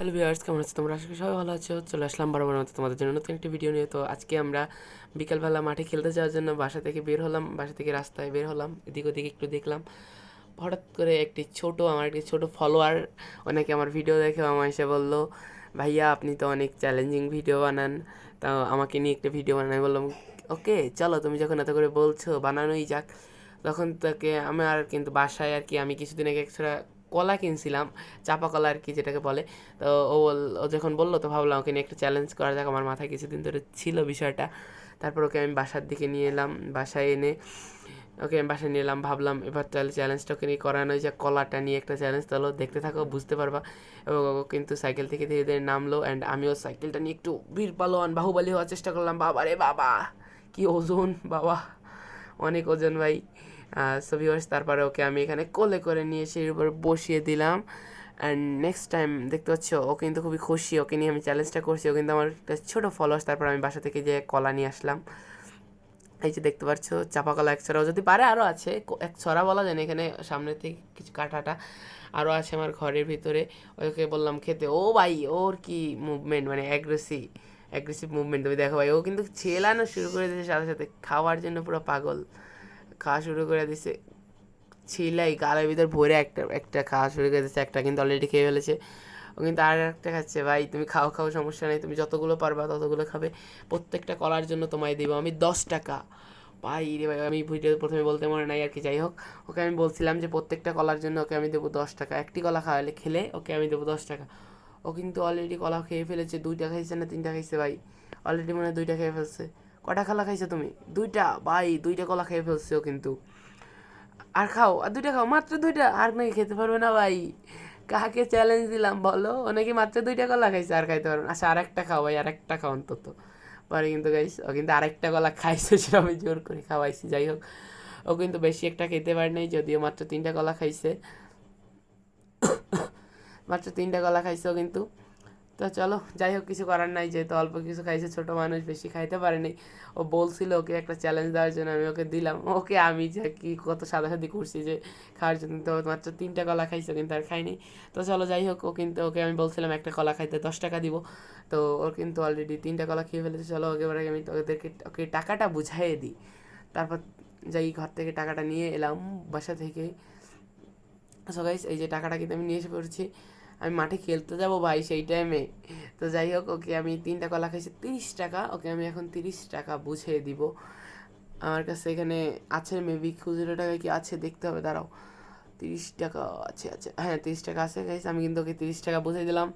Hello viewers, কেমন আছো তোমরা? আশা করি সবাই ভালো আছো। চলে আসলাম বরাবর মতো তোমাদের জন্য নতুন একটি ভিডিও নিয়ে। তো আজকে আমরা বিকালবেলা মাঠে খেলতে যাওয়ার জন্য বাসা থেকে বের হলাম। বাসা থেকে রাস্তায় বের হলাম, এদিক ওদিক একটু দেখলাম। হঠাৎ করে আমার একটি ছোট ফলোয়ার অনেকে আমার ভিডিও দেখে আমার এসে বললো, ভাইয়া আপনি তো অনেক চ্যালেঞ্জিং ভিডিও বানান, তা আমাকে নিয়ে একটা ভিডিও বানাই। বললাম ওকে চলো, তুমি যখন এত করে বলছো বানানোই যাক। তখন তাকে আমার কিন্তু বাসায় আর কি আমি কিছুদিন আগে একটা কলা কিনছিলাম, চাপা কলা আর কি যেটাকে বলে। তো ও যখন বললো তো ভাবলাম ওকে নিয়ে একটা চ্যালেঞ্জ করা যাক। আমার মাথায় কিছুদিন ধরে ছিল বিষয়টা। তারপর ওকে আমি বাসার দিকে নিয়ে এলাম, বাসায় এনে ওকে আমি বাসায় নিয়ে এলাম। ভাবলাম এবার তাহলে চ্যালেঞ্জটা ওকে নিয়ে করানো যায়, কলাটা নিয়ে একটা চ্যালেঞ্জ। তাহলে দেখতে থাকো, বুঝতে পারবা। এবং ও কিন্তু সাইকেল থেকে ধীরে ধীরে নামলো, অ্যান্ড আমিও সাইকেলটা নিয়ে একটু বীর পালোয়ান বাহুবলী হওয়ার চেষ্টা করলাম। বাবা রে বাবা, কি ওজন বাবা, অনেক ওজন ভাই। সো ভিউয়ার্স, তারপরে ওকে আমি এখানে কোলে করে নিয়ে সেই উপর বসিয়ে দিলাম। অ্যান্ড নেক্সট টাইম দেখতে পাচ্ছ ও কিন্তু খুবই খুশি, ওকে নিয়ে আমি চ্যালেঞ্জটা করছি। ও কিন্তু আমার একটা ছোটো ফলোয়ার্স। তারপর আমি বাসা থেকে যে কলা নিয়ে আসলাম, এই যে দেখতে পাচ্ছ চাপা কলা এক ছড়াও, যদি পারে আরও আছে, এক ছড়া বলা যায় না, এখানে সামনে থেকে কিছু কাটাটা আরও আছে আমার ঘরের ভিতরে। ওকে বললাম খেতে। ও ভাই, ওর কি মুভমেন্ট, মানে অ্যাগ্রেসিভ মুভমেন্ট তুমি দেখো ভাই। ও কিন্তু ছেলানো শুরু করে দিয়েছে, সাথে সাথে খাওয়ার জন্য পুরো পাগল, খাওয়া শুরু করে দিছে। ছিলাই গালের ভিতর ভরে একটা একটা খাওয়া শুরু করে দিচ্ছে। একটা কিন্তু অলরেডি খেয়ে ফেলেছে, ও কিন্তু আর একটা খাচ্ছে। ভাই তুমি খাও খাও, সমস্যা নেই, তুমি যতগুলো পারবা ততগুলো খাবে। প্রত্যেকটা কলার জন্য তোমায় দিব আমি 10 টাকা। ভাই রে ভাই, আমি ভিডিও প্রথমে বলতে মনে নাই আর কি। যাই হোক, ওকে আমি বলছিলাম যে প্রত্যেকটা কলার জন্য ওকে আমি দেবো 10 টাকা। একটি কলা খেলে ওকে আমি দেবো 10 টাকা। ও কিন্তু অলরেডি কলা খেয়ে ফেলেছে। 2টা খাইছে না 3টা খাইছে ভাই, অলরেডি মনে হয় 2টা খেয়ে ফেলছে। কটা কলা খাইছো তুমি? 2টা ভাই, 2টা কলা খেয়ে ফেলছে ও কিন্তু। আর খাও, আর 2টা খাও, মাত্র 2টা, আর নাকি খেতে পারবে না ভাই? কাকে চ্যালেঞ্জ দিলাম বলো? ও নাকি মাত্র 2টা কলা খাইছে, আর খাইতে পারবে না। আচ্ছা, আরেকটা খাও ভাই, আরেকটা খাও অন্তত। পরে কিন্তু গাইস ও কিন্তু আরেকটা কলা খাইছে, সেটা আমি জোর করে খাওয়াইছি। যাই হোক, ও কিন্তু বেশি একটা খেতে পারে নাই, যদিও মাত্র 3টা কলা খাইছে। মাত্র 3টা কলা খাইছে ও কিন্তু। তো চলো, যাই হোক, কিছু করার নাই, যেহেতু অল্প কিছু খাইছে, ছোটো মানুষ বেশি খাইতে পারেনি। ও বলছিল ওকে একটা চ্যালেঞ্জ দেওয়ার জন্য, আমি ওকে দিলাম। ওকে আমি যে কি কত সাদাসাদি করছি যে খাওয়ার জন্য, তো মাত্র 3টা কলা খাইছে কিন্তু আর খাইনি। তো চলো যাই হোক, ও কিন্তু ওকে আমি বলছিলাম একটা কলা খাইতে 10 টাকা দিব। তো ওর কিন্তু অলরেডি 3টা কলা খেয়ে ফেলেছে। চলো একেবারে আমি ওকে টাকাটা বুঝাইয়ে দিই। তারপর যাই ঘর থেকে টাকাটা নিয়ে এলাম বাসা থেকে। সো গাইস, এই যে টাকাটা কিন্তু আমি নিয়ে এসে পড়েছি। আমি মাঠে খেলতে যাব ভাই সেই টাইমে। তো যাই হোক, ওকে আমি 3টা কলা খাইছি 30 টাকা। ওকে আমি এখন 30 টাকা বুঝিয়ে দিব। আমার কাছে এখানে আছে মেবি, খুচরো টাকা কি আছে দেখতে হবে, দাঁড়াও। 30 টাকা আছে, আছে, হ্যাঁ 30 টাকা আছে গাইস। আমি কিন্তু ওকে 30 টাকা বুঝিয়ে দিলাম।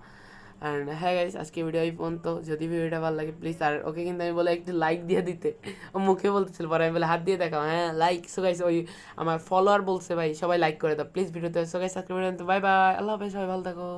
অ্যান্ড হ্যাঁ গাইস, আজকে ভিডিও এই পর্যন্ত। যদি ভিডিওটা ভালো লাগে প্লিজ, আর ওকে কিন্তু আমি বলে একটু লাইক দিয়ে দিতে। ও মুখে বলতেছিল, পরে আমি বলে হাত দিয়ে দেখাও, হ্যাঁ লাইক। সো গাইস, ওই আমার ফলোয়ার বলছে ভাই সবাই লাইক করে দাও প্লিজ ভিডিওতে। সো গাইস, আজকে ভিডিও, বাই বাই, আল্লাহ হাফেজ, সবাই ভালো থাকো।